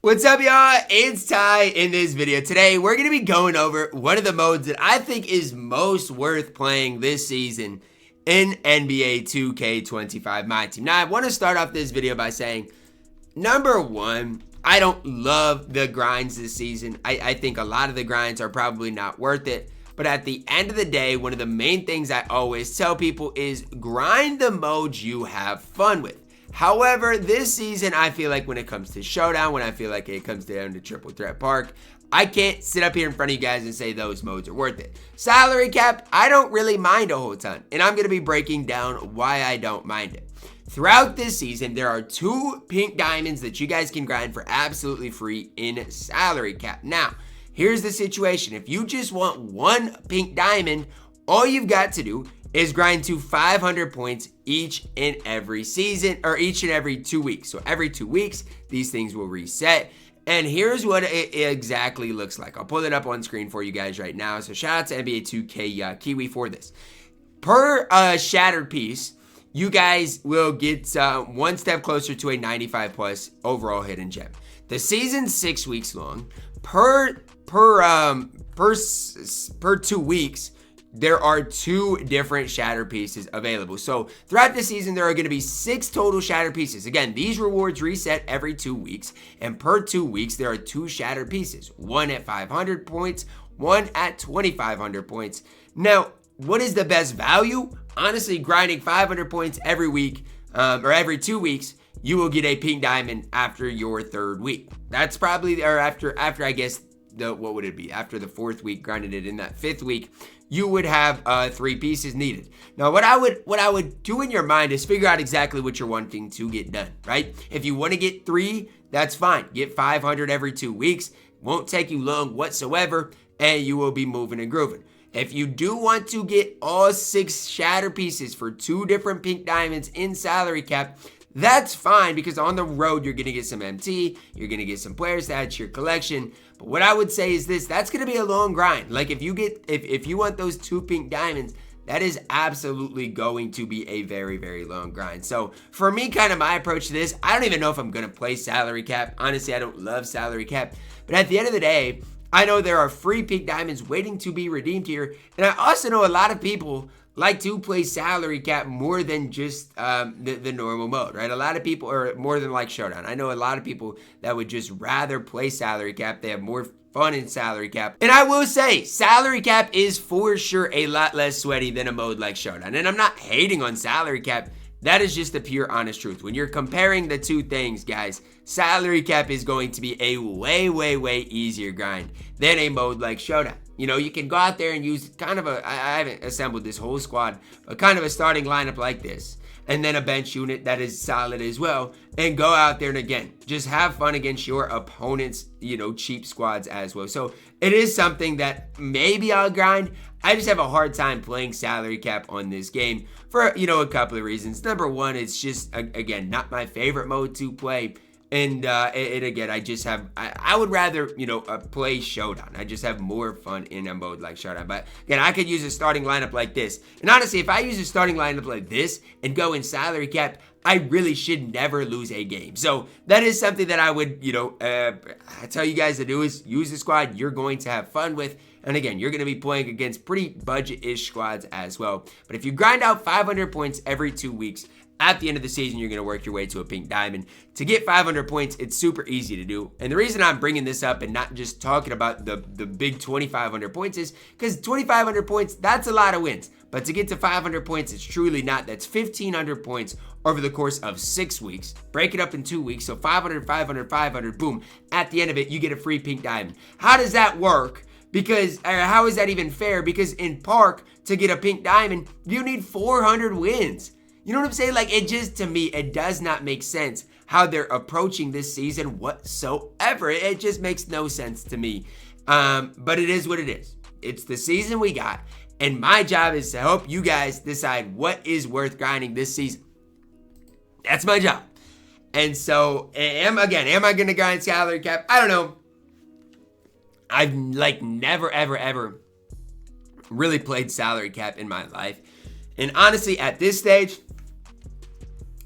What's up, y'all? It's Ty. In this video today, we're going to be going over one of the modes that I think is most worth playing this season in NBA 2K25 MyTeam. Now, I want to start off this video by saying, number one, I don't love the grinds this season. I think a lot of the grinds are probably not worth it. But at the end of the day, one of the main things I always tell people is grind the modes you have fun with. However, this season, I feel like when it comes to Showdown, when I feel like it comes down to Triple Threat Park, I can't sit up here in front of you guys and say those modes are worth it. Salary cap, I don't really mind a whole ton, and I'm going to be breaking down why I don't mind it. Throughout this season, there are 2 pink diamonds that you guys can grind for absolutely free in salary cap. Now, here's the situation. If you just want 1 pink diamond, all you've got to do is grind to 500 points each and every season, or each and every 2 weeks. So every 2 weeks, these things will reset. And here's what it exactly looks like. I'll pull it up on screen for you guys right now. So shout out to NBA 2K Kiwi for this. Per shattered piece, you guys will get one step closer to a 95 plus overall hidden gem. The season's 6 weeks long. Per 2 weeks, there are 2 different shatter pieces available. So throughout the season, there are going to be 6 total shatter pieces. Again, these rewards reset every 2 weeks, and per 2 weeks, there are 2 shatter pieces. One at 500 points, one at 2,500 points. Now, what is the best value? Honestly, grinding 500 points every week, or every 2 weeks, you will get a pink diamond after your 3rd week. That's probably, or after I guess, what would it be? After the 4th week, grinding it in that 5th week, you would have 3 pieces needed. Now, what I would do in your mind is figure out exactly what you're wanting to get done, right? If you want to get 3, that's fine. Get 500 every 2 weeks. Won't take you long whatsoever, and you will be moving and grooving. If you do want to get all 6 shatter pieces for 2 different pink diamonds in salary cap, that's fine, because on the road, you're going to get some MT, you're going to get some player stats, your collection. But what I would say is this, that's going to be a long grind. Like if you want those 2 pink diamonds, that is absolutely going to be a very, very long grind. So for me, kind of my approach to this, I don't even know if I'm going to play salary cap. Honestly, I don't love salary cap. But at the end of the day, I know there are free pink diamonds waiting to be redeemed here. And I also know a lot of people like to play salary cap more than just the normal mode, right? A lot of people are more than like Showdown. I know a lot of people that would just rather play salary cap. They have more fun in salary cap. And I will say, salary cap is for sure a lot less sweaty than a mode like Showdown. And I'm not hating on salary cap. That is just the pure honest truth. When you're comparing the 2 things, guys, salary cap is going to be a way, way, way easier grind than a mode like Showdown. You know, you can go out there and use kind of I haven't assembled this whole squad, but kind of a starting lineup like this. And then a bench unit that is solid as well. And go out there and again, just have fun against your opponent's, cheap squads as well. So it is something that maybe I'll grind. I just have a hard time playing salary cap on this game for, a couple of reasons. Number one, it's just, again, not my favorite mode to play. And again, I would rather, play Showdown. I just have more fun in a mode like Showdown. But again, I could use a starting lineup like this. And honestly, if I use a starting lineup like this and go in salary cap, I really should never lose a game. So that is something that I would, I tell you guys to do is use the squad you're going to have fun with. And again, you're going to be playing against pretty budget-ish squads as well. But if you grind out 500 points every 2 weeks, at the end of the season, you're going to work your way to a pink diamond. To get 500 points, it's super easy to do. And the reason I'm bringing this up and not just talking about the big 2,500 points is because 2,500 points, that's a lot of wins. But to get to 500 points, it's truly not. That's 1,500 points over the course of 6 weeks. Break it up in 2 weeks. So 500, 500, 500, boom. At the end of it, you get a free pink diamond. How does that work? How is that even fair? Because in Park, to get a pink diamond, you need 400 wins. You know what I'm saying? Like, it just, to me, it does not make sense how they're approaching this season whatsoever. It just makes no sense to me. But it is what it is. It's the season we got. And my job is to help you guys decide what is worth grinding this season. That's my job. And so, am I going to grind salary cap? I don't know. I've, never, ever really played salary cap in my life. And honestly, at this stage,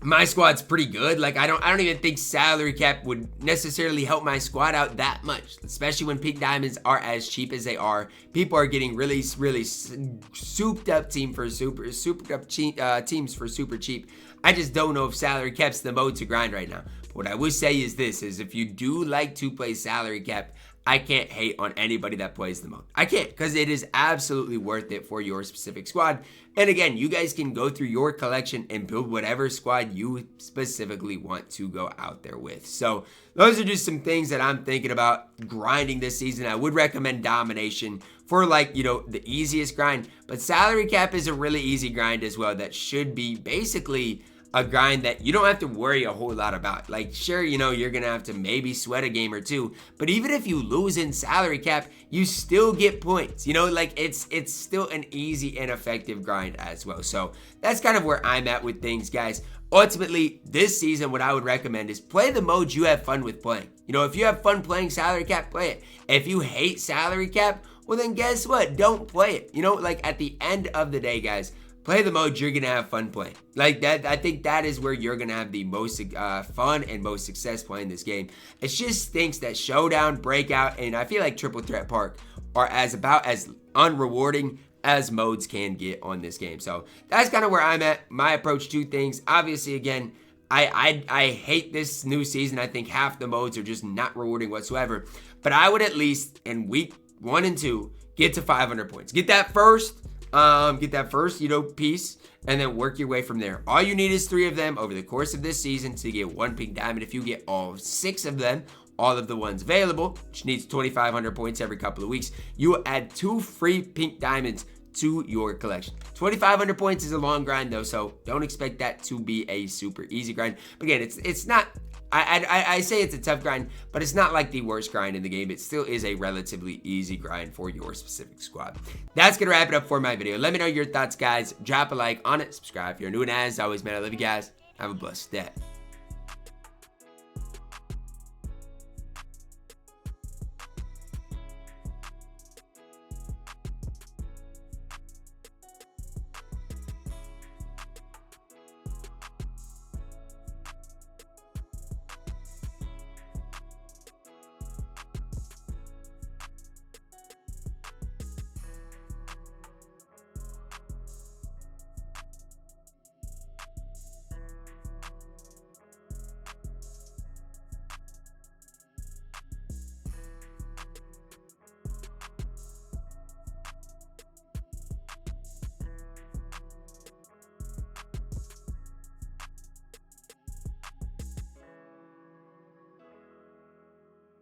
my squad's pretty good. Like I don't even think salary cap would necessarily help my squad out that much, especially when pink diamonds are as cheap as they are. People are getting really souped up teams for super cheap. I just don't know if salary cap's the mode to grind right now. But what I would say is this: is if you do like to play salary cap, I can't hate on anybody that plays the mode. I can't, because it is absolutely worth it for your specific squad. And again, you guys can go through your collection and build whatever squad you specifically want to go out there with. So those are just some things that I'm thinking about grinding this season. I would recommend domination for the easiest grind. But salary cap is a really easy grind as well that should be basically a grind that you don't have to worry a whole lot about. Like, sure, you're gonna have to maybe sweat a game or two, but even if you lose in salary cap, you still get points. It's still an easy and effective grind as well. So that's kind of where I'm at with things, guys. Ultimately, this season, what I would recommend is play the modes you have fun with playing. If you have fun playing salary cap, play it. If you hate salary cap, well then guess what? Don't play it. At the end of the day, guys, play the mode you're gonna have fun playing. Like that, I think that is where you're gonna have the most fun and most success playing this game. It just stinks that Showdown, Breakout, and I feel like Triple Threat Park are about as unrewarding as modes can get on this game. So that's kind of where I'm at. My approach to things. Obviously, again, I hate this new season. I think half the modes are just not rewarding whatsoever. But I would at least in week 1 and 2 get to 500 points. Get that first piece, and then work your way from there. All you need is 3 of them over the course of this season to get 1 pink diamond. If you get all 6 of them, all of the ones available, which needs 2,500 points every couple of weeks, you will add 2 free pink diamonds to your collection. 2,500 points is a long grind though, so don't expect that to be a super easy grind. But again, it's not. I say it's a tough grind, but it's not like the worst grind in the game. It still is a relatively easy grind for your specific squad. That's going to wrap it up for my video. Let me know your thoughts, guys. Drop a like on it. Subscribe if you're new. And as always, man, I love you guys. Have a blessed day.